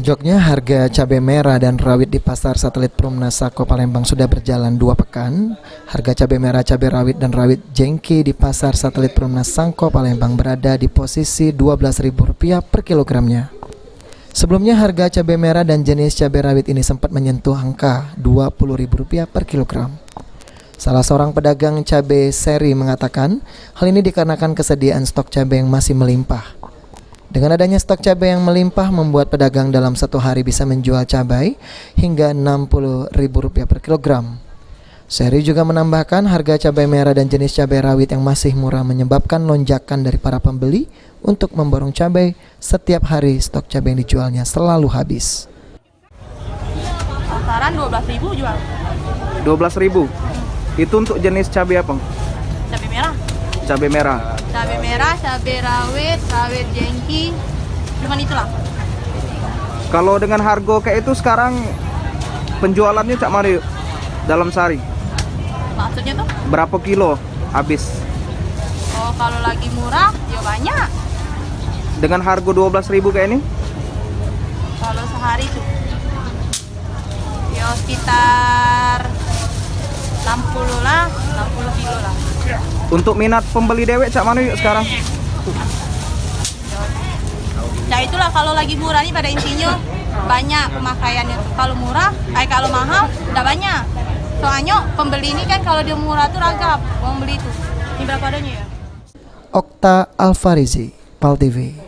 Sejoknya harga cabai merah dan rawit di pasar satelit Perumnas Sako Palembang sudah berjalan 2 pekan. Harga cabai merah, cabai rawit, dan rawit jengki di pasar satelit Perumnas Sako Palembang berada di posisi Rp12.000 per kilogramnya. Sebelumnya harga cabai merah dan jenis cabai rawit ini sempat menyentuh angka Rp20.000 per kilogram. Salah seorang pedagang cabai seri mengatakan hal ini dikarenakan kesediaan stok cabai yang masih melimpah. Dengan adanya stok cabai yang melimpah membuat pedagang dalam satu hari bisa menjual cabai hingga Rp60.000 per kilogram. Seri juga menambahkan harga cabai merah dan jenis cabai rawit yang masih murah menyebabkan lonjakan dari para pembeli untuk memborong cabai. Setiap hari stok cabai yang dijualnya selalu habis. Pasaran 12.000 jual. 12.000. Itu untuk jenis cabai apa? Cabai merah. Cabai merah. Cabai merah, cabai rawit, rawit jengki. Cuman itulah. Kalau dengan harga kayak itu sekarang penjualannya Cak Mari dalam sehari? Maksudnya tuh? Berapa kilo habis? Oh, kalau lagi murah ya banyak. Dengan harga 12.000 kayak ini? Kalau sehari tuh ya sekitar 60 lah, 60 kilo lah. Untuk minat pembeli dewek Cak Manu sekarang? Ya itulah, kalau lagi murah nih pada intinya banyak pemakaiannya tuh. Kalau murah, kalau mahal udah banyak. Soalnya pembeli ini kan kalau dia murah tuh ragap, mau beli tuh. Ini berapa adanya ya? Okta Alfarizi, PAL TV.